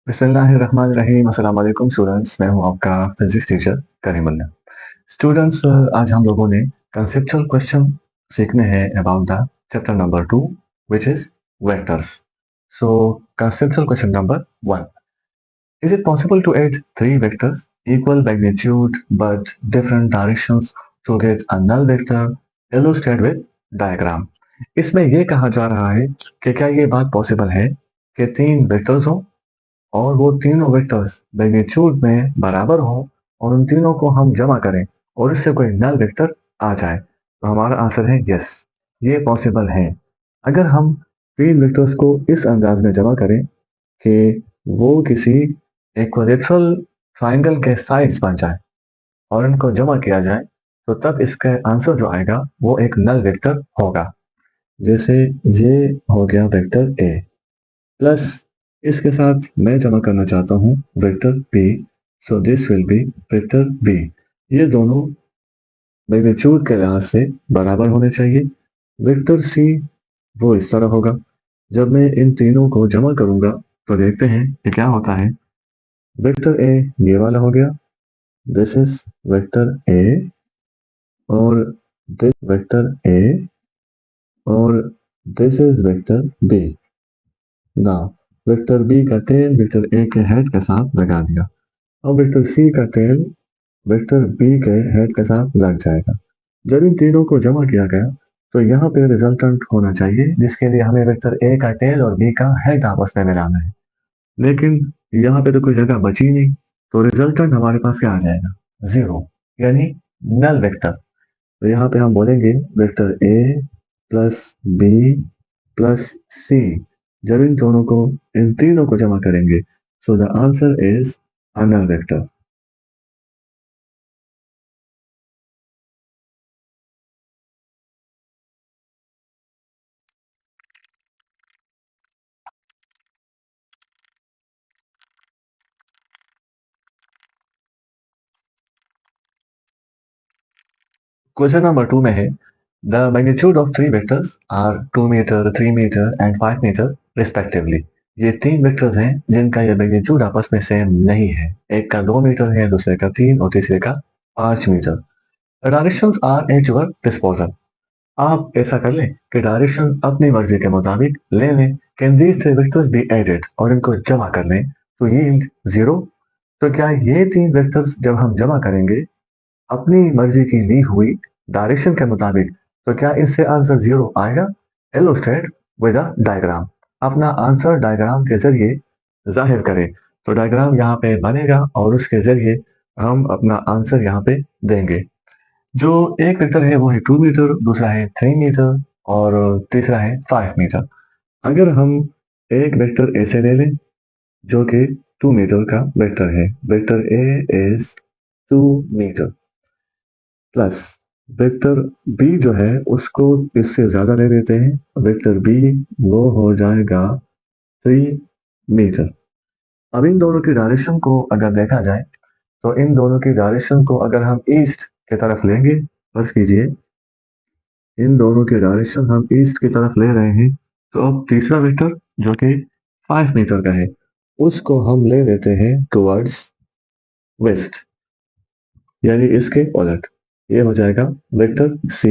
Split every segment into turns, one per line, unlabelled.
बिस्मिल्लाहिर्रहमानिर्रहीम अस्सलाम वालेकुम स्टूडेंट्स। मैं हूं आपका फिजिक्स टीचर करीमुल्लाह। स्टूडेंट्स, आज हम लोगों ने कंसेप्चुअल क्वेश्चन सीखने हैं about the chapter number 2 which is vectors. So conceptual question number 1, is it possible to add three vectors equal magnitude but different directions to get a null vector illustrated with diagram. इसमें यह कहा जा रहा है कि क्या ये बात पॉसिबल है कि तीन वेक्टर्स हों और वो तीनों वेक्टर्स मैग्नीट्यूड में बराबर हों और उन तीनों को हम जमा करें और इससे कोई नल वेक्टर आ जाए। तो हमारा आंसर है यस, ये पॉसिबल है। अगर हम तीन वेक्टर्स को इस अंदाज में जमा करें कि वो किसी इक्विलेटरल ट्राइंगल के साइड्स बन जाए और इनको जमा किया जाए, तो तब इसका आंसर जो आएगा वो एक नल वेक्टर होगा। जैसे ये हो गया वेक्टर ए प्लस इसके साथ मैं जमा करना चाहता हूँ vector B, so this will be vector B. ये दोनों मैग्नीट्यूड के लिहाज से बराबर होने चाहिए। वेक्टर सी वो इस तरह होगा। जब मैं इन तीनों को जमा करूंगा तो देखते हैं कि क्या होता है। वेक्टर ए ये वाला हो गया, दिस इज वेक्टर ए, और दिस वेक्टर ए, और दिस इज वेक्टर बी। ना, वेक्टर बी का टेल वेक्टर ए के हेड के साथ लगा दिया। अब वेक्टर सी का टेल वेक्टर बी के हेड के साथ लग जाएगा। जब इन तीनों को जमा किया गया तो यहाँ पे रिजल्टेंट होना चाहिए, जिसके लिए हमें वेक्टर ए का टेल और बी का हेड आपस में मिलाना है। लेकिन यहाँ पे तो कोई जगह बची नहीं, तो रिजल्टेंट हमारे पास क्या आ जाएगा? जीरो, यानी नल वेक्टर। तो यहाँ पे हम बोलेंगे vector A plus B plus C. जब इन दोनों को इन तीनों को जमा करेंगे, so the answer is a null vector. Question number 2 में है the magnitude of three vectors are 2 metre, 3 metre and 5 metre respectively. ये तीन वेक्टर्स हैं जिनका ये मैग्नीट्यूड आपस में सेम नहीं है। एक का 2 मीटर है, दूसरे का 3 और तीसरे का 5 मीटर। Directions are at your disposal. आप ऐसा कर लें कि डायरेक्शन अपनी मर्जी के मुताबिक ले लें। Can these three vectors be added, और इनको जमा कर लें तो ये जीरो। तो क्या ये तीन वेक्टर्स जब हम जमा करेंगे अपनी मर्जी की ली हुई डायरेक्शन के मुताबिक, तो क्या इससे आंसर जीरो आएगा? Illustrate with a diagram. अपना आंसर डायग्राम के जरिए जाहिर करें। तो डायग्राम यहाँ पे बनेगा और उसके जरिए हम अपना आंसर यहाँ पे देंगे। जो एक वेक्टर है वो है 2 मीटर, दूसरा है 3 मीटर और तीसरा है 5 मीटर। अगर हम एक वेक्टर ऐसे ले लें जो कि 2 मीटर का वेक्टर है, vector A is 2 meter plus vector B जो है उसको इससे ज्यादा ले लेते हैं, वेक्टर बी वो हो जाएगा 3 मीटर। अब इन दोनों की डायरेक्शन को अगर देखा जाए तो इन दोनों की डायरेक्शन को अगर हम ईस्ट की तरफ लेंगे, फर्ज कीजिए इन दोनों की डायरेक्शन हम ईस्ट की तरफ ले रहे हैं, तो अब तीसरा वेक्टर जो कि 5 मीटर का है उसको हम ले लेते हैं टुवर्ड्स वेस्ट, यानी इसके उलट। ये हो जाएगा वेक्टर सी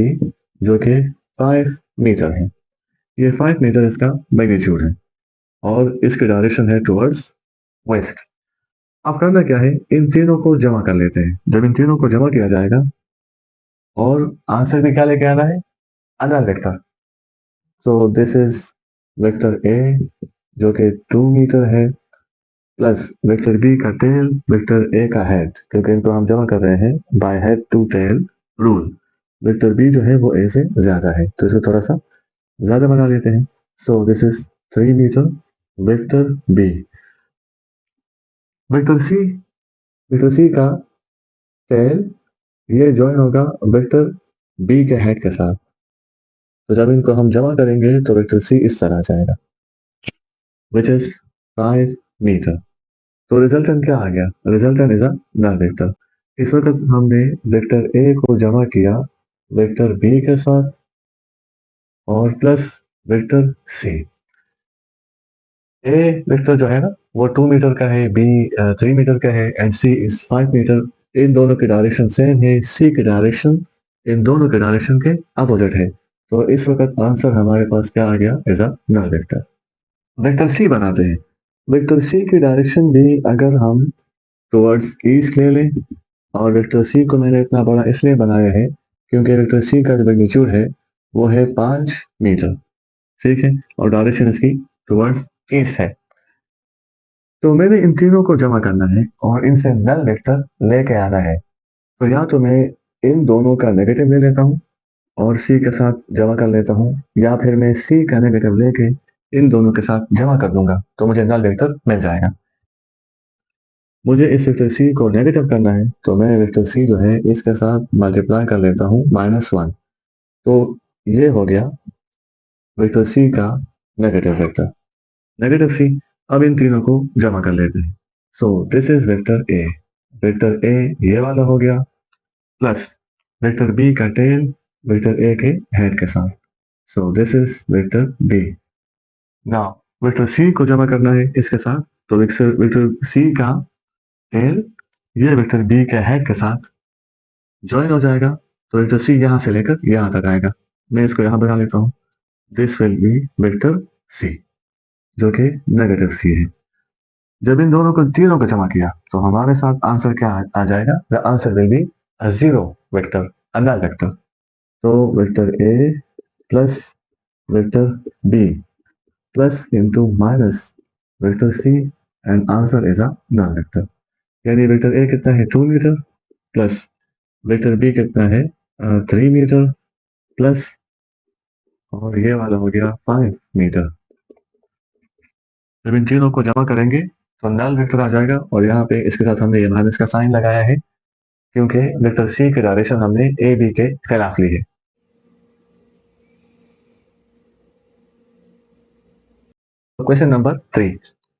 जो कि 5 मीटर है। ये 5 मीटर इसका मैग्नीट्यूड है और इसकी डायरेक्शन है टुवर्ड्स वेस्ट। अब करना क्या है, इन तीनों को जमा कर लेते हैं। जब इन तीनों को जमा किया जाएगा और आंसर भी क्या लेके आना है? Another vector. So this is vector A जो कि 2 मीटर है प्लस वेक्टर बी का टेल वेक्टर ए का हेड, क्योंकि इनको हम जमा कर रहे हैं by head to tail rule. Vector B जो है वो ए से ज्यादा है तो इसे थोड़ा सा ज्यादा बना लेते हैं। So this is 3 meter vector B. Vector C, vector C का टेल ये ज्वाइन होगा वेक्टर बी के हेड के साथ। तो जब इनको हम जमा करेंगे तो वेक्टर सी इस तरह आ जाएगा विच इज 5 मीटर। तो रिजल्टेंट क्या आ गया? Resultant is a null vector. इस वक्त हमने वेक्टर ए को जमा किया वेक्टर बी के साथ और प्लस वेक्टर सी। ए वेक्टर जो है ना वो 2 मीटर का है, बी 3 मीटर का है एंड सी इज 5 मीटर। इन दोनों की डायरेक्शन सेम है, सी की डायरेक्शन इन दोनों के डायरेक्शन के अपोजिट है। तो इस वक्त आंसर हमारे पास क्या आ गया, is a null vector. Vector C बनाते हैं। वेक्टर सी की डायरेक्शन भी अगर हम टुवर्ड्स ईस्ट ले लें, और वेक्टर सी को मैंने इतना बड़ा इसलिए बनाया है क्योंकि वेक्टर सी का जो मैग्नीट्यूड है वो है 5 मीटर, ठीक है, और डायरेक्शन इसकी टुवर्ड्स ईस्ट है। तो मैंने इन तीनों को जमा करना है और इनसे नल वेक्टर लेके आना है। तो या तो मैं इन दोनों का नेगेटिव ले लेता हूँ और सी के साथ जमा कर लेता हूँ, या फिर मैं सी का नेगेटिव लेके इन दोनों के साथ जमा कर दूंगा तो मुझे नल वेक्टर मिल जाएगा। मुझे इस वेक्टर सी को नेगेटिव करना है तो मैं वेक्टर सी जो है इसके साथ मल्टीप्लाई कर लेता हूँ -1। तो ये हो गया वेक्टर सी का नेगेटिव वेक्टर, नेगेटिव सी। अब इन तीनों को जमा कर लेते हैं। So this is vector A. Vector A ये वाला हो गया, प्लस वेक्टर बी का टेल वेक्टर ए के हेड के साथ। So this is vector B. Now vector C को जमा करना है इसके साथ, तो वेक्टर वेक्टर सी का टेल ये वेक्टर बी के हेड के साथ ज्वाइन हो जाएगा। तो वेक्टर सी यहां से लेकर यहां तक आएगा। मैं इसको यहां बना लेता हूं। This will be vector C, जो कि नेगेटिव सी है। जब इन दोनों को तीनों को जमा किया तो हमारे साथ आंसर क्या आ जाएगा, the answer will be a zero vector, a null vector. तो vector A plus vector B plus into minus vector C and answer is a null vector. यानी वेक्टर ए कितना है 2 मीटर, प्लस वेक्टर बी कितना है 3 metre, plus और ये वाला हो गया 5 मीटर। जब इन तीनों को जमा करेंगे तो नल वेक्टर आ जाएगा, और यहाँ पे इसके साथ हमने ये माइनस का साइन लगाया है क्योंकि वेक्टर सी की डायरेक्शन हमने ए बी के खिलाफ ली है। Question number 3।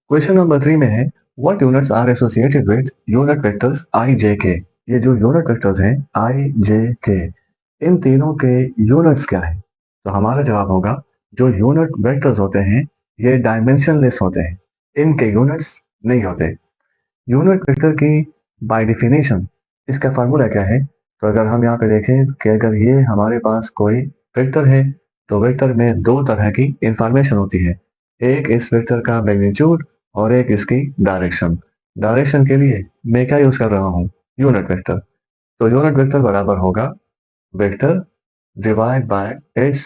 क्वेश्चन नंबर 3 में है what units are associated with unit vectors I J K. ये जो यूनिट वेक्टर्स हैं आई जे के, इन तीनों के यूनिट्स क्या है। तो हमारा जवाब होगा जो यूनिट वेक्टर्स होते हैं ये डायमेंशनलेस होते हैं, इनके यूनिट्स नहीं होते। यूनिट वेक्टर की बाय डेफिनेशन इसका फार्मूला क्या है। तो अगर हम यहाँ पे देखें कि अगर ये हमारे पास कोई वेक्टर है तो वेक्टर में दो तरह की इंफॉर्मेशन होती है। एक इस वेक्टर का मैग्नीट्यूड और एक इसकी डायरेक्शन। डायरेक्शन के लिए मैं क्या यूज कर रहा हूँ, यूनिट वेक्टर। तो यूनिट वेक्टर बराबर होगा vector divide by its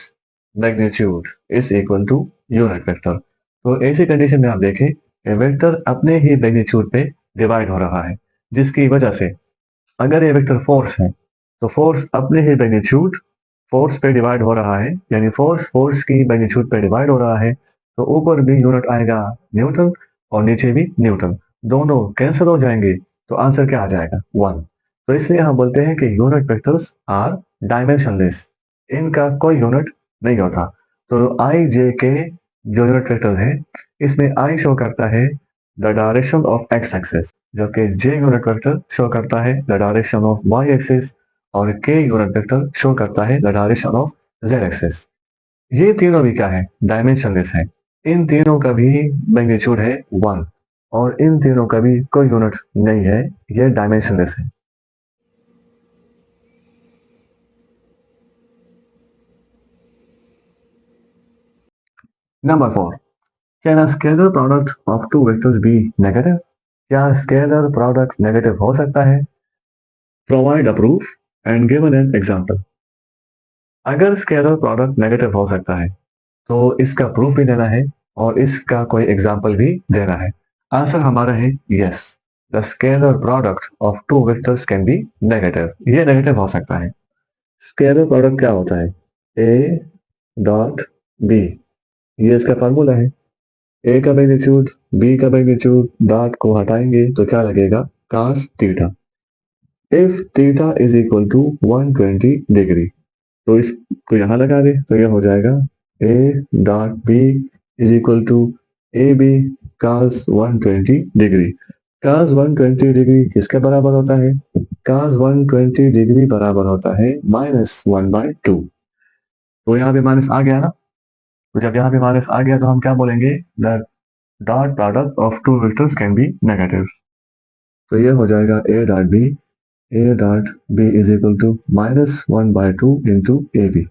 magnitude is equal to unit vector. तो ऐसी कंडीशन में आप देखें कि वेक्टर अपने ही मैग्नीट्यूड पे डिवाइड हो रहा है, जिसकी वजह से अगर ये वेक्टर फोर्स है तो फोर्स अपने ही मैग्नीट्यूड फोर्स पे डिवाइड हो रहा है, यानी फोर्स फोर्स की मैग्नीट्यूड पे डिवाइड हो रहा है। तो ऊपर भी यूनिट आएगा न्यूटन और नीचे भी न्यूटन, दोनों कैंसिल हो जाएंगे तो आंसर क्या आ जाएगा 1। तो इसलिए हम बोलते हैं कि यूनिट वेक्टर्स आर डायमेंशनलेस, इनका कोई यूनिट नहीं होता। तो आई जे के जो यूनिट वेक्टर है इसमें आई शो करता है the direction of X axis, जबकि जे यूनिट वेक्टर शो करता है the direction of Y axis, और के यूनिट वेक्टर शो करता है the direction of Z axis. ये तीनों भी क्या है, डायमेंशनलेस है। इन तीनों का भी मैग्नीट्यूड है 1, और इन तीनों का भी कोई यूनिट नहीं है, ये डायमेंशनलेस है। Number 4, can a scalar product of two vectors be negative. क्या स्केलर प्रोडक्ट नेगेटिव हो सकता है। Provide a proof and given an example. अगर स्केलर प्रोडक्ट नेगेटिव हो सकता है तो इसका प्रूफ भी देना है और इसका कोई एग्जाम्पल भी देना है। आंसर हमारा है yes, the scalar product of two vectors can be negative. ये नेगेटिव हो सकता है। स्केलर प्रोडक्ट क्या होता है, ए डॉट बी, ये इसका फार्मूला है। ए का मैग्नीट्यूड बी का मैग्नीट्यूड डॉट को हटाएंगे तो क्या लगेगा cos theta. If theta is equal to 120 degree, तो इसको यहां लगा दे तो यह हो जाएगा A dot B is equal to A B cos 120 degree. cos 120 degree किसके बराबर होता है, cos 120 डिग्री बराबर होता है -1/2। तो यहाँ पे माइनस आ गया ना, तो जब यहाँ पे माइनस आ गया तो हम क्या बोलेंगे, the dot product of two vectors can be negative. तो ये हो जाएगा A dot B is equal to -1/2 into A B.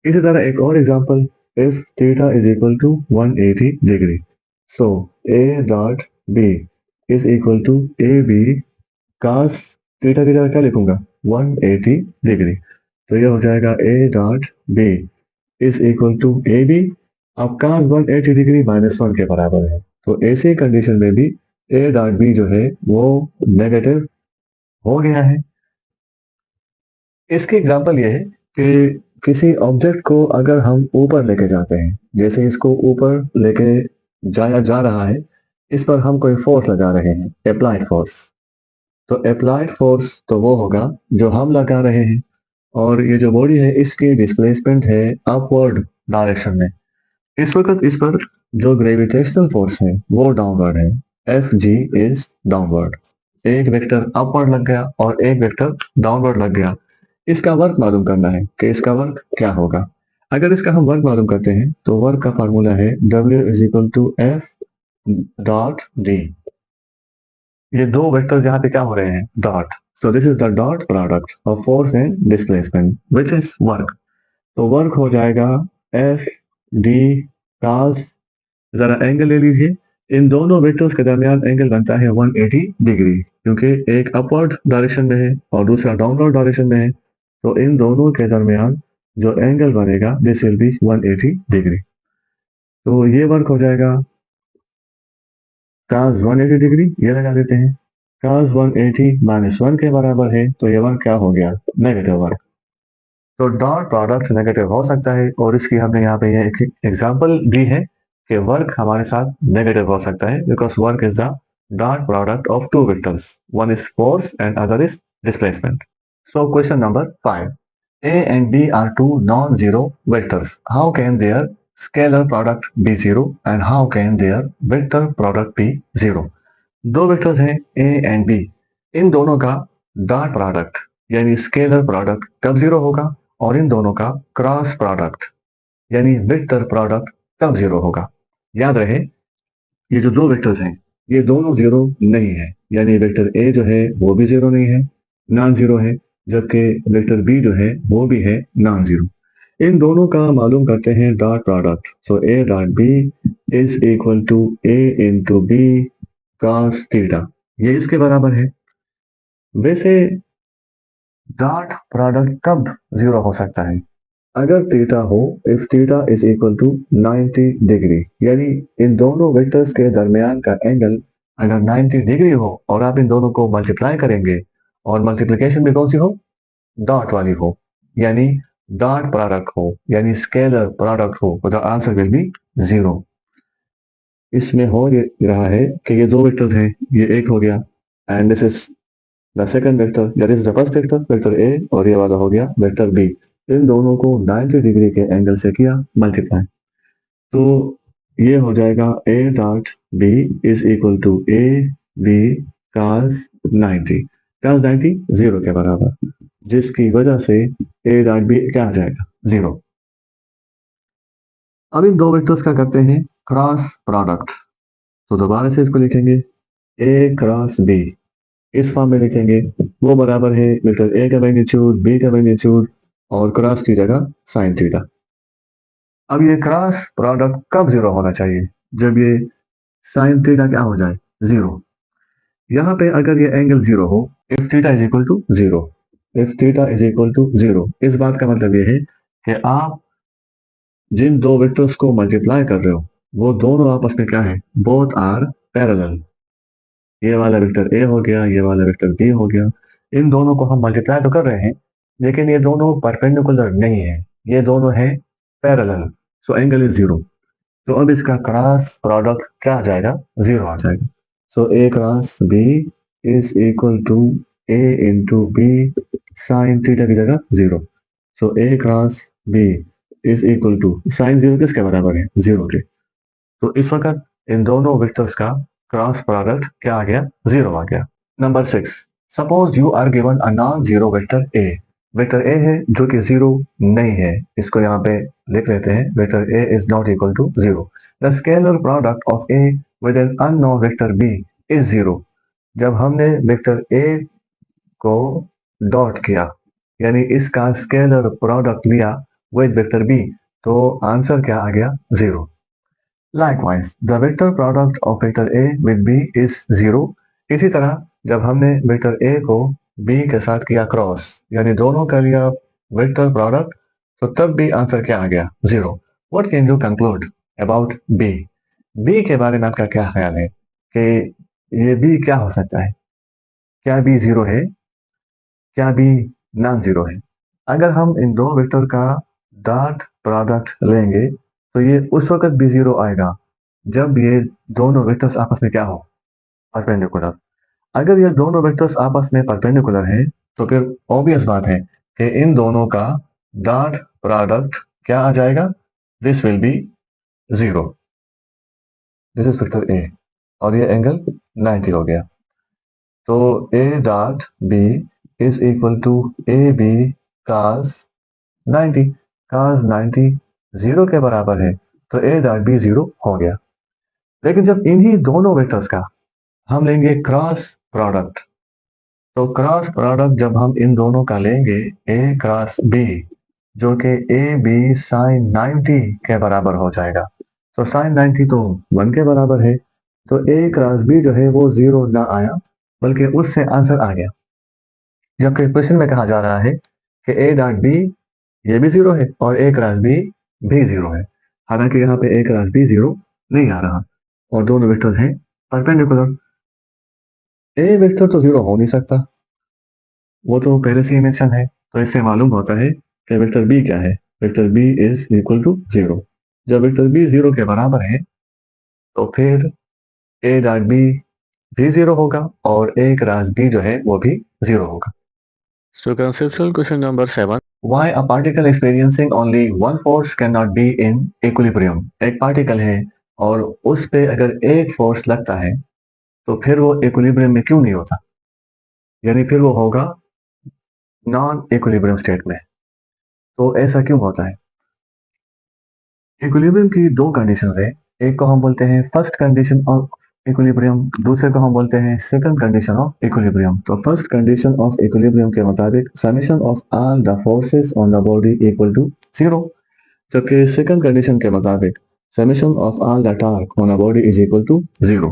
इसी तरह एक और example, if theta is equal to 180 degree, so A dot B is equal to A B cos theta की जगह क्या लिखूंगा, 180 डिग्री। तो ये हो जाएगा A dot B is equal to A B. अब cos 180 डिग्री -1 के बराबर है, तो ऐसी कंडीशन में भी ए डॉट बी जो है वो नेगेटिव हो गया है। इसकी एग्जांपल ये है कि किसी ऑब्जेक्ट को अगर हम ऊपर लेके जाते हैं, जैसे इसको ऊपर लेके जाया जा रहा है, इस पर हम कोई फोर्स लगा रहे हैं, अप्लाइड फोर्स। तो अप्लाइड फोर्स तो वो होगा जो हम लगा रहे हैं, और ये जो बॉडी है इसकी डिस्प्लेसमेंट है अपवर्ड डायरेक्शन में। इस वक्त इस पर जो ग्रेविटेशनल फोर्स है वो डाउनवर्ड है, एफ जी इज डाउनवर्ड। एक वेक्टर अपवर्ड लग गया और एक वेक्टर डाउनवर्ड लग गया। इसका वर्क मालूम करना है कि इसका वर्क क्या होगा। अगर इसका हम वर्क मालूम करते हैं तो वर्क का फार्मूला है W is equal to F dot D. ये दो वेक्टर्स यहाँ पे क्या हो रहे हैं, dot, so this is the dot product of force and displacement which is work. तो वर्क हो जाएगा एफ डी cos, जरा एंगल ले लीजिए, इन दोनों वेक्टर्स के दरमियान एंगल बनता है 180 डिग्री, क्योंकि एक अपवर्ड डायरेक्शन में है और दूसरा डाउनवर्ड डायरेक्शन में है। तो इन दोनों के दरमियान जो एंगल बनेगा दिस विल बी 180 डिग्री। तो ये वर्क हो जाएगा cos 180 डिग्री, ये लगा देते हैं, cos 180 -1 के बराबर है, तो ये वर्क क्या हो गया, नेगेटिव वर्क। तो डॉट प्रोडक्ट नेगेटिव हो सकता है, और इसकी हमने यहाँ पे एक एग्जांपल दी है कि वर्क हमारे साथ नेगेटिव हो सकता है, because work is the dot product of two vectors, one is force and other is displacement. So question number 5. A and B are two non-zero vectors. How can their scalar product be zero and how can their vector product be zero? दो vectors हैं A and B, इन दोनों का dot product यानी scalar product कब zero होगा, और इन दोनों का क्रॉस प्रोडक्ट यानी वेक्टर प्रोडक्ट कब जीरो होगा। याद रहे ये जो दो वेक्टर्स हैं ये दोनों जीरो नहीं है, यानी वेक्टर ए जो है वो भी जीरो नहीं है, नॉन जीरो है, जबकि वेक्टर बी जो है वो भी है नॉन जीरो। इन दोनों का मालूम करते हैं dot product. So A dot B is equal to A into B cos theta, ये इसके बराबर है। वैसे डॉट प्रोडक्ट कब जीरो हो सकता है, अगर थीटा हो, if theta is equal to 90 degree, यानी इन दोनों वेक्टर्स के दरमियान का एंगल अगर 90 डिग्री हो और आप इन दोनों को मल्टीप्लाई करेंगे और मल्टीप्लिकेशन भी कौन सी हो, डॉट वाली हो, यानी डॉट प्रोडक्ट हो, यानी स्केलर प्रोडक्ट हो, तो the answer will B zero. इसमें हो ये रहा है कि ये दो वेक्टर्स हैं, ये एक हो गया and this is the second vector, that is the first vector, vector A, और ये वाला हो गया वेक्टर बी। इन दोनों को 90 डिग्री के एंगल से किया मल्टीप्लाई, तो ये हो जाएगा A dot B is equal to A B cos 90, cos 90 zero के बराबर, जिसकी वजह से ए डॉट बी क्या आ जाएगा, जीरो। अब इन दो वेक्टर्स का करते हैं क्रॉस प्रोडक्ट, तो दोबारा से इसको लिखेंगे ए क्रॉस बी, इस फॉर्म में लिखेंगे, वो बराबर है वेक्टर ए का मैग्नीट्यूड बी का मैग्नीट्यूड और क्रॉस की जगह साइन थीटा। अब ये क्रॉस प्रोडक्ट कब जीरो होना चाहिए, जब ये साइन थीटा क्या हो जाए, जीरो। यहाँ पे अगर ये एंगल जीरो हो, if theta is equal to zero, if theta is equal to zero, इस बात का मतलब ये है कि आप जिन दो वेक्टर्स को मल्टीप्लाई कर रहे हो वो दोनों आपस में क्या है, बोथ आर पैरेलल। ये वाला वेक्टर ए हो गया, ये वाला वेक्टर बी हो गया, इन दोनों को हम मल्टीप्लाई तो कर रहे हैं लेकिन ये दोनों परपेंडिकुलर नहीं है, ये दोनों है parallel, so angle is zero. तो अब इसका क्रॉस प्रोडक्ट क्या आ जाएगा, जीरो आ जाएगा। So A cross B is equal to A into B sine theta की जगह zero. So A cross B is equal to sine zero किसके बराबर है, जीरो के। तो इस वक्त इन दोनों वेक्टर्स का क्रॉस प्रोडक्ट क्या आ गया, जीरो आ गया। Number 6, suppose you are given a non zero vector A, vector A है जो कि जीरो नहीं है, इसको यहाँ पे लिख लेते हैं, vector A is not equal to zero. The scalar product of A with an unknown vector B is 0। जब हमने वेक्टर ए को डॉट किया, यानी इसका स्केलर प्रोडक्ट लिया विद वेक्टर बी, तो आंसर क्या आ गया? 0। Likewise, the vector product of vector A with B is 0। इसी तरह जब हमने वेक्टर A को B के साथ किया क्रॉस, यानी दोनों का लिया वेक्टर प्रोडक्ट, तो तब भी आंसर क्या आ गया? 0। What can you conclude about B? B के बारे में आपका क्या ख्याल है कि ये B क्या हो सकता है? क्या B 0 है? क्या B नॉन जीरो है? अगर हम इन दो वेक्टर का डॉट प्रोडक्ट लेंगे, तो ये उस वक्त भी 0 आएगा जब ये दोनों वेक्टर्स आपस में क्या हो? परपेंडिकुलर। अगर ये दोनों वेक्टर्स आपस में परपेंडिकुलर हैं, तो फिर ऑब्वियस बात है कि इन दोनों का डॉट प्रोडक्ट क्या आ जाएगा? This will be 0। This is vector A और ये एंगल 90 हो गया। तो A dot B is equal to A B cos 90। cos 90 0 के बराबर है, तो ए डॉट बी 0 हो गया। लेकिन जब इन्हीं दोनों वेक्टर्स का हम लेंगे क्रॉस प्रोडक्ट, तो क्रॉस प्रोडक्ट जब हम इन दोनों का लेंगे ए क्रॉस बी, जो कि ए बी साइन 90 के बराबर हो जाएगा। तो साइन 90 तो 1 के बराबर है, तो ए क्रॉस बी जो है वो 0 ना आया, बल्कि उससे आंसर आ गया। जबकि क्वेश्चन में कहा जा रहा है कि ए डॉट बी ये भी 0 है और ए क्रॉस बी भी 0 है। हालांकि यहाँ पे ए क्रॉस बी 0 नहीं आ रहा और दोनों वेक्टर्स हैं परपेंडिकुलर। ए वेक्टर तो 0 हो नहीं सकता, वो तो पहले से ही मेंशन है। तो इससे मालूम होता है कि वेक्टर बी क्या है? Vector B is equal to 0। जब वेक्टर बी 0 के बराबर है, तो फिर ए डॉट बी भी 0 होगा और ए क्रॉस बी जो है वो भी 0 होगा। So conceptual question number 7. Why a particle experiencing only one force cannot be in equilibrium? एक पार्टिकल है और उस पे अगर एक फोर्स लगता है, तो फिर वो इक्विलिब्रियम में क्यों नहीं होता? यानी फिर वो होगा नॉन इक्विलिब्रियम स्टेट में। तो ऐसा क्यों होता है? इक्विलिब्रियम की दो कंडीशंस है। एक को हम बोलते हैं फर्स्ट कंडीशन ऑफ इक्विलिब्रियम, दूसरे को हम बोलते हैं सेकंड कंडीशन ऑफ इक्विलिब्रियम। तो फर्स्ट कंडीशन ऑफ इक्विलिब्रियम के मुताबिक summation of all the forces on the body equal to 0। जबकि सेकंड कंडीशन के मुताबिक summation of all the torque on a body is equal to 0।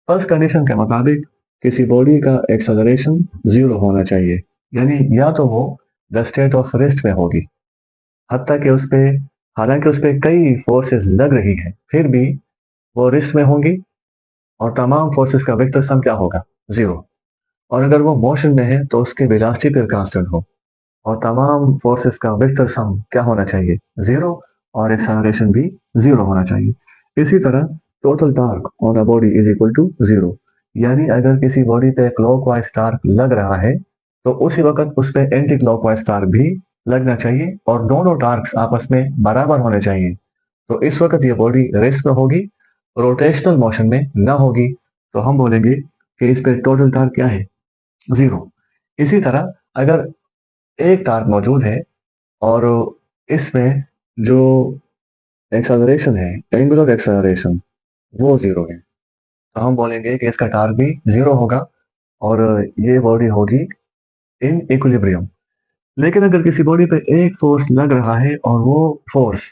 First condition के मुताबिक किसी body का एक्सेलरेशन 0 होना चाहिए, यानी या तो वो द स्टेट ऑफ रेस्ट में होगी, हत्ता कि उस पे हालांकि उस पे कई फोर्सेस लग रही हैं, फिर भी वो रेस्ट में होंगी और तमाम फोर्सेस का वेक्टर सम क्या होगा? 0। और अगर वो मोशन में है तो उसके वेलोसिटी पर कांस्टेंट हो और तमाम फोर्सेस का वेक्टर सम क्या होना चाहिए? 0 और एक्सेलरेशन भी 0 होना चाहिए। इसी तरह total torque on a body is equal to 0, यानी अगर किसी बॉडी पे क्लॉकवाइज टॉर्क लग रहा है, तो उसी वक्त उस पे एंटी क्लॉकवाइज टॉर्क भी लगना चाहिए और दोनों टॉर्क्स आपस में बराबर होने चाहिए। तो इस वक्त ये बॉडी रेस्ट में होगी, रोटेशनल मोशन में ना होगी। तो हम बोलेंगे कि इस पे टोटल टॉर्क क्या है? 0। इसी तरह अगर एक टॉर्क मौजूद है और इसमें जो एक्सेलरेशन है, एंगुलर एक्सेलरेशन, वो 0 है, तो हम बोलेंगे कि इसका टॉर्क भी 0 होगा और ये बॉडी होगी इन इक्विलिब्रियम। लेकिन अगर किसी बॉडी पे एक फोर्स लग रहा है और वो फोर्स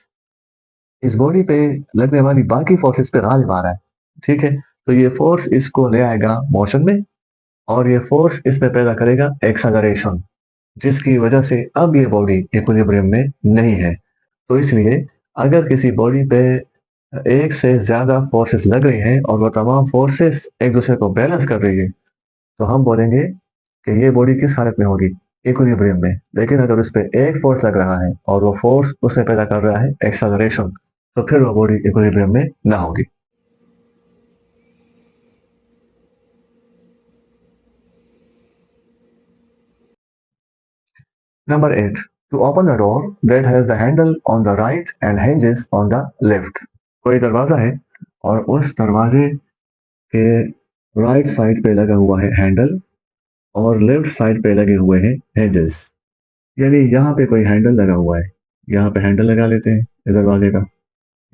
इस बॉडी पे लगने वाली बाकी फोर्सेस पे गालिब आ रहा है, ठीक है, तो ये फोर्स इसको ले आएगा मोशन में और ये फोर्स इसमें पैदा करेगा एक्सेलरेशन, जिसकी वजह से अब ये बॉडी इक्विलिब्रियम में नहीं है। तो इसलिए अगर किसी बॉडी पे एक से ज्यादा फोर्सेस लग रही हैं और वो तमाम फोर्सेस एक दूसरे को बैलेंस कर रही है, तो हम बोलेंगे कि ये बॉडी किस हालत में होगी? इक्विलिब्रियम में। लेकिन अगर उस पर एक फोर्स लग रहा है और वो फोर्स उसमें पैदा कर रहा है एक्सेलरेशन, तो फिर वो बॉडी इक्विलिब्रियम में ना होगी। Number 8. To open a door that has the handle on the right and hinges on the left. कोई दरवाजा है और उस दरवाजे के राइट साइड पे लगा हुआ है हैंडल और लेफ्ट साइड पे लगे हुए हैं hinges। यानी यहाँ पे कोई हैंडल लगा हुआ है, यहाँ पे हैंडल लगा लेते हैं इस दरवाजे का।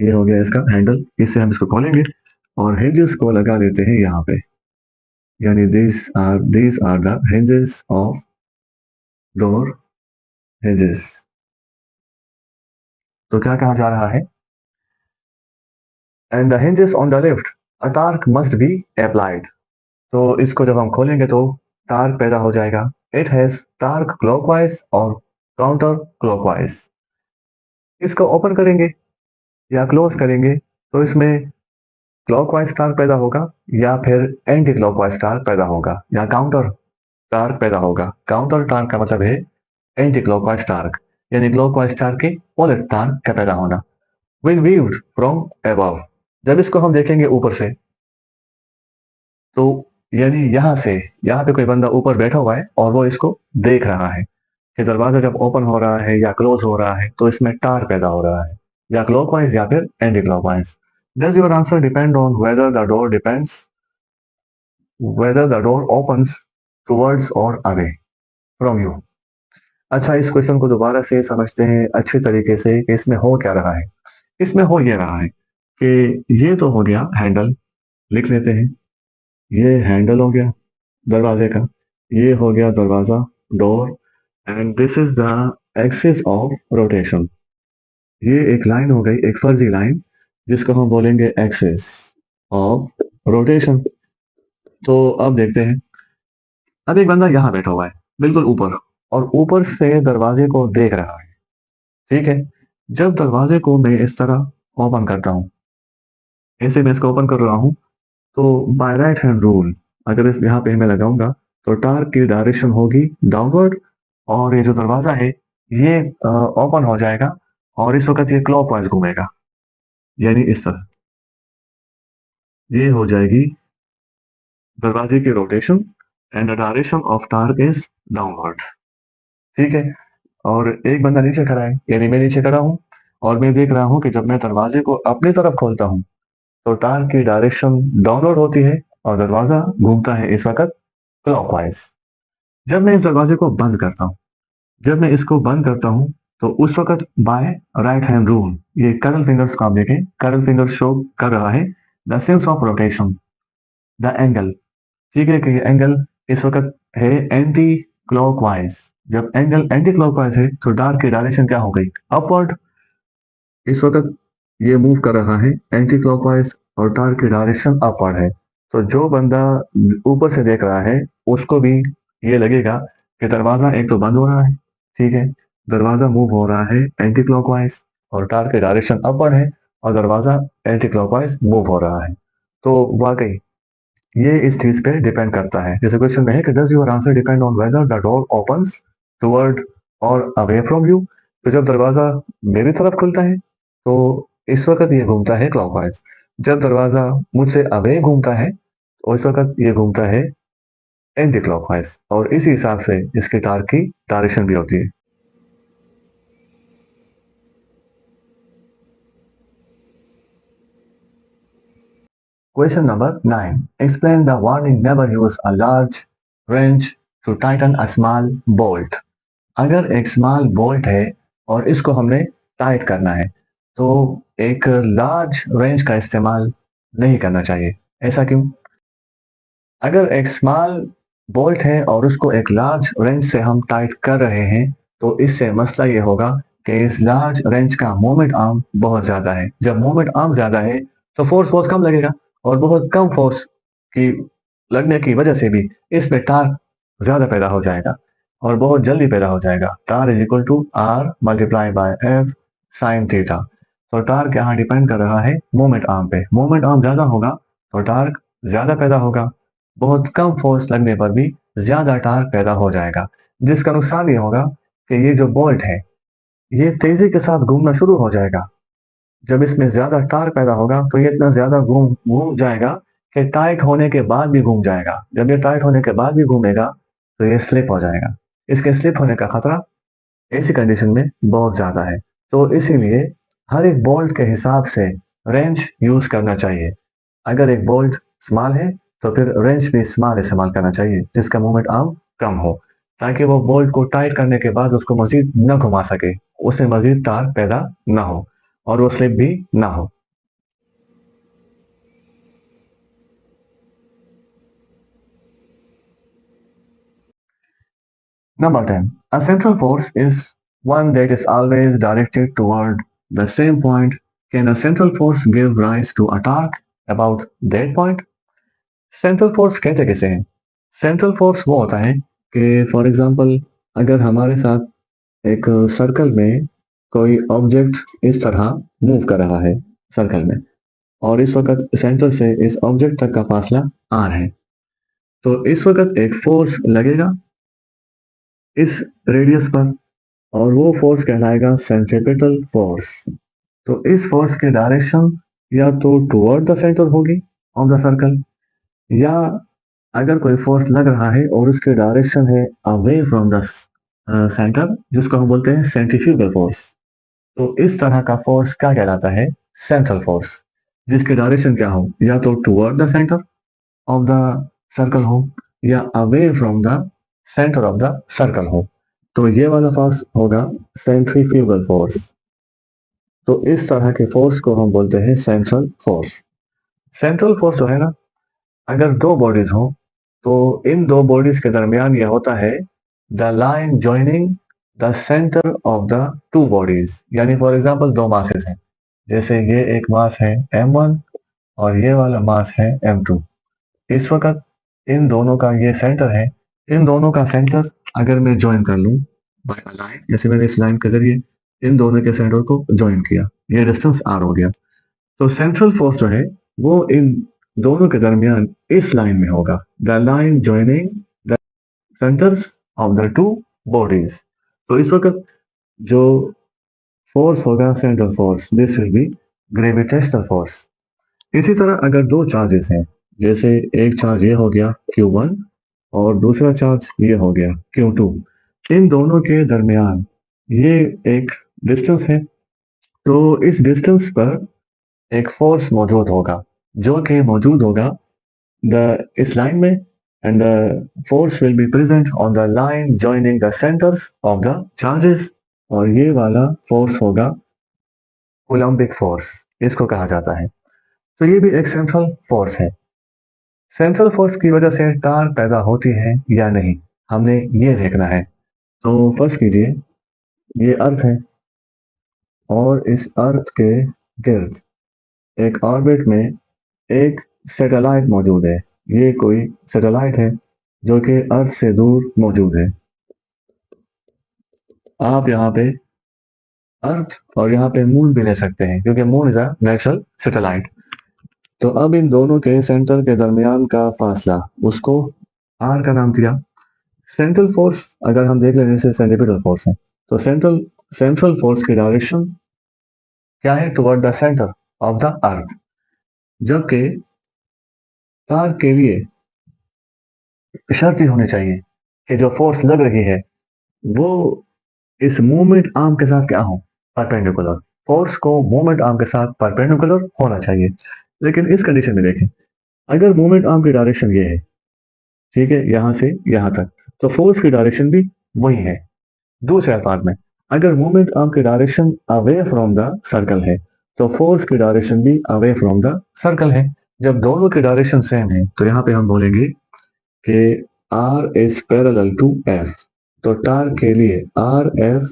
ये हो गया इसका हैंडल, इससे हम इसको खोलेंगे और हिंजेस को लगा देते हैं यहाँ पे, यानी these are the hinges of door hinges। तो क्या कहा जा रहा है? And the hinges on the left a torque must be applied। तो इसको जब हम खोलेंगे तो टार्क पैदा हो जाएगा। इट हैज टार्क क्लॉकवाइज और काउंटर क्लॉकवाइज। इसको ओपन करेंगे या क्लोज करेंगे तो इसमें क्लॉकवाइज टार्क पैदा होगा या फिर एंटी क्लॉकवाइज टार्क पैदा होगा या काउंटर टार्क पैदा होगा। काउंटर टार्क का मतलब है एंटी क्लॉकवाइज टार्क, यानी क्लॉकवाइज टार्क के उलट टार्क का पैदा होना। व्हेन व्यूड फ्रॉम अबव, जब इसको हम देखेंगे ऊपर से तो यानी यहाँ से, यहाँ पे कोई बंदा ऊपर बैठा हुआ है और वो इसको देख रहा है कि दरवाजा जब ओपन हो रहा है या क्लोज हो रहा है तो इसमें टार पैदा हो रहा है, या क्लॉकवाइज या फिर anti clockwise. Does your answer depend on whether the door opens towards और अवे फ्रॉम यू? अच्छा, इस क्वेश्चन को दोबारा से समझते हैं अच्छे तरीके से कि इसमें हो क्या रहा है। इसमें हो ये रहा है कि ये तो हो गया हैंडल, लिख लेते हैं, ये हैंडल हो गया दरवाजे का, ये हो गया दरवाजा, door, and this is the axis of rotation. ये एक लाइन हो गई, एक फर्जी लाइन, जिसको हम बोलेंगे एक्सिस ऑफ रोटेशन। तो अब देखते हैं, अब एक बंदा यहाँ बैठा हुआ है बिल्कुल ऊपर, और ऊपर से दरवाजे को देख रहा है। ठीक है, जब दरवाजे को मैं इस तरह ओपन करता हूँ, ऐसे मैं इसको ओपन कर रहा हूँ, तो बाय राइट हैंड रूल अगर इस यहाँ पे मैं लगाऊंगा तो टार्क की डायरेक्शन होगी डाउनवर्ड, और ये जो दरवाजा है ये ओपन हो जाएगा और इस वक्त ये क्लॉकवाइज घूमेगा, यानी इस तरह ये हो जाएगी दरवाजे की rotation, and the direction of torque is downward. ठीक है, और एक बंदा नीचे खड़ा है, यानी मैं नीचे खड़ा हूँ और मैं देख रहा हूँ कि जब मैं दरवाजे को अपनी तरफ खोलता हूँ तो टार्क की डायरेक्शन डाउनवर्ड होती है और दरवाजा घूमता है इस वक्त क्लॉकवाइज। जब मैं इस दरवाजे को बंद करता हूँ, जब मैं इसको बंद करता हूँ तो उस वक्त बाय राइट हैंड रूल, ये करल फिंगर्स को आप देखें, करल फिंगर्स शो कर रहा है the sense of rotation, the angle. ठीक है, कि ये एंगल इस वक्त है एंटी क्लॉकवाइज। जब एंगल एंटी क्लॉकवाइज है तो डार्क की डायरेक्शन क्या हो गई? अपवर्ड। इस वक्त ये मूव कर रहा है एंटी क्लॉकवाइज और डार्क की डायरेक्शन अपवर्ड है। तो जो बंदा ऊपर से देख रहा है उसको भी ये लगेगा कि दरवाजा एक तो बंद हो रहा है, ठीक है, दरवाजा मूव हो रहा है एंटी क्लॉकवाइज और डार्क की डायरेक्शन अपवर्ड है और दरवाजा एंटी क्लॉकवाइज मूव हो रहा है। तो वाकई ये इस चीज पे डिपेंड करता है। जैसे क्वेश्चन में है कि does your answer depend on whether the door opens toward और अवे फ्रॉम यू? तो जब दरवाजा मेरी तरफ खुलता है तो इस वक्त ये घूमता है क्लॉकवाइज, जब दरवाजा मुझसे अवे घूमता है तो इस वक्त ये घूमता है एंटी क्लॉकवाइज, और इसी हिसाब से इसके तार की डायरेक्शन भी होती है। Question number 9. Explain the warning never use a large wrench to tighten a small bolt. अगर एक स्मॉल बोल्ट है और इसको हमने टाइट करना है तो एक लार्ज रेंज का इस्तेमाल नहीं करना चाहिए। ऐसा क्यों? अगर एक स्मॉल बोल्ट है और उसको एक लार्ज रेंज से हम टाइट कर रहे हैं तो इससे मसला ये होगा कि इस लार्ज रेंज का मोमेंट आर्म बहुत ज़्यादा है। जब मोमेंट आर्म ज़्यादा है तो फोर्स बहुत कम लगेगा, और बहुत कम फोर्स की लगने की वजह से भी इसमें टार्क ज़्यादा पैदा हो जाएगा और बहुत जल्दी पैदा हो जाएगा। Torque is equal to R multiply by F sine theta. तो टार्क यहाँ डिपेंड कर रहा है मोमेंट आर्म पे। मोमेंट आर्म ज़्यादा होगा तो टार्क ज़्यादा पैदा होगा, बहुत कम फोर्स लगने पर भी ज़्यादा टार्क पैदा हो जाएगा, जिसका नुकसान ये होगा कि ये जो बोल्ट है ये तेज़ी के साथ घूमना शुरू हो जाएगा। जब इसमें ज़्यादा टार्क पैदा होगा तो ये इतना ज़्यादा घूम घूम जाएगा कि टाइट होने के बाद भी घूम जाएगा। जब ये टाइट होने के बाद भी घूमेगा तो ये स्लिप हो जाएगा। इसके स्लिप होने का खतरा ऐसी कंडीशन में बहुत ज़्यादा है। तो इसीलिए हर एक बोल्ट के हिसाब से रेंज यूज़ करना चाहिए। अगर एक बोल्ट स्मॉल है तो फिर रेंज भी स्मॉल इस्तेमाल करना चाहिए जिसका मोमेंट आर्म कम हो, ताकि वो बोल्ट को टाइट करने के बाद उसको मजीद न घुमा सके, उसमें मजीद तार पैदा ना हो और वो स्लिप भी ना हो। Number 10. A central force is one that is always directed toward the same point. Can a central force give rise to a torque about that point? Central force कहते किसे हैं? सेंट्रल फोर्स वो होता है कि फॉर एग्जांपल अगर हमारे साथ एक सर्कल में कोई ऑब्जेक्ट इस तरह मूव कर रहा है सर्कल में और इस वक्त सेंटर से इस ऑब्जेक्ट तक का फासला आर है, तो इस वक्त एक फोर्स लगेगा इस रेडियस पर और वो फोर्स कहलाएगा सेंट्रीपिटल फोर्स। तो इस फोर्स की डायरेक्शन या तो टुवर्ड द सेंटर होगी ऑफ द सर्कल, या अगर कोई फोर्स लग रहा है और उसकी डायरेक्शन है अवे फ्रॉम द सेंटर, जिसको हम बोलते हैं सेंट्रीफ्यूगल फोर्स, तो इस तरह का फोर्स क्या कहलाता है? सेंट्रल फोर्स, जिसकी डायरेक्शन क्या हो, या तो toward the centre of the circle हो या away from the centre of the circle हो, तो ये वाला फोर्स होगा सेंट्रीफ्यूगल फोर्स। तो इस तरह के फोर्स को हम बोलते हैं सेंट्रल फोर्स। सेंट्रल फोर्स जो है ना, अगर दो बॉडीज हो तो इन दो बॉडीज के दरमियान यह होता है the line joining the centre of the two bodies. यानी फॉर एग्जांपल दो मासेस हैं, जैसे ये एक मास है m1 और ये वाला मास है m2। इस वक्त इन दोनों का ये सेंटर है, इन दोनों का सेंटर अगर मैं ज्वाइन कर लूं बाय अ लाइन, जैसे मैंने इस लाइन के जरिए इन दोनों के सेंटर को ज्वाइन किया, ये डिस्टेंस r हो गया। तो सेंट्रल फोर्स जो है वो इन दोनों के दरमियान इस लाइन में होगा, the line joining the centres of the two bodies. तो इस वक्त जो फोर्स होगा central force, this will B gravitational force. इसी तरह अगर दो चार्जेस हैं, जैसे एक चार्ज ये हो गया Q1 और दूसरा चार्ज ये हो गया Q2, इन दोनों के दरमियान ये एक डिस्टेंस है, तो इस डिस्टेंस पर एक फोर्स मौजूद होगा जो कि मौजूद होगा द इस लाइन में, and the force will be present on the line joining the centres of the charges, और ये वाला फोर्स होगा कोलम्बिक फोर्स, इसको कहा जाता है। तो ये भी एक सेंट्रल फोर्स है। सेंट्रल फोर्स की वजह से टार पैदा होती है या नहीं, हमने ये देखना है। तो फर्स्ट कीजिए, ये अर्थ है और इस अर्थ के गिर्द एक ऑर्बिट में एक सैटेलाइट मौजूद है। ये कोई सैटेलाइट है जो कि अर्थ से दूर मौजूद है। आप यहाँ पे अर्थ और यहाँ पे मून भी ले सकते हैं क्योंकि moon is a natural satellite. तो अब इन दोनों के सेंटर के दरमियान का फासला, उसको आर का नाम दिया। सेंट्रल फोर्स अगर हम देख लें जैसे सेंट्रीपिटल फोर्स है, तो सेंट्रल फोर्स की डायरेक्शन क्या है? Toward the centre of the earth. जबकि तार के लिए शर्त ही होनी चाहिए कि जो फोर्स लग रही है वो इस मूवमेंट आर्म के साथ क्या हो? परपेंडिकुलर। फोर्स को मूवमेंट आर्म के साथ परपेंडिकुलर होना चाहिए। लेकिन इस कंडीशन में देखें, अगर मूवमेंट आर्म की डायरेक्शन ये है, ठीक है, यहां से यहां तक, तो फोर्स की डायरेक्शन भी वही है। दूसरे अल्फाज में, अगर मूवमेंट आर्म की direction away from the circle है तो फोर्स की डायरेक्शन भी अवे फ्रॉम द सर्कल है। जब दोनों की डायरेक्शन सेम है तो यहाँ पे हम बोलेंगे कि R is parallel to F। तो टार के लिए आर एफ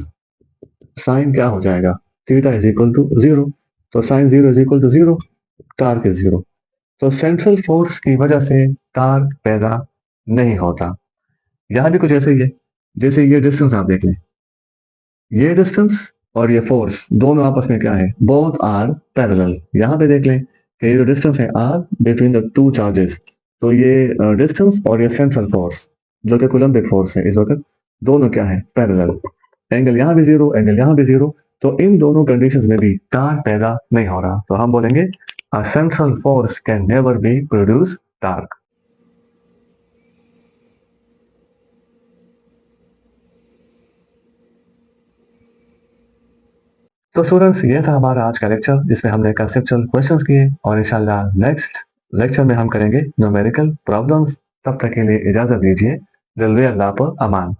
साइन क्या हो जाएगा? Theta is equal to 0। तो sine 0 is equal to 0, torque is 0। तो सेंट्रल फोर्स की वजह से टार्क पैदा नहीं होता। यहां भी कुछ ऐसे ही है, जैसे ये डिस्टेंस आप देख लें, ये डिस्टेंस और ये फोर्स दोनों आपस में क्या है? Both are parallel. यहां पे देख लें कि ये जो डिस्टेंस है R between the two charges, तो ये डिस्टेंस और ये सेंट्रल फोर्स जो कि कोलम्बिक फोर्स है इस वक्त, दोनों क्या है? पैरेलल। एंगल यहाँ भी जीरो, एंगल यहाँ भी जीरो, तो इन दोनों कंडीशंस में भी टार्क पैदा नहीं हो रहा। तो हम बोलेंगे a central force can never be produce torque. तो स्टूडेंट्स, ये था हमारा आज का लेक्चर जिसमें हमने कंसेप्चुअल क्वेश्चंस किए, और इंशाल्लाह नेक्स्ट लेक्चर में हम करेंगे न्यूमेरिकल प्रॉब्लम्स। तब तक के लिए इजाजत दीजिए। दिल अल्लाह पर अमान।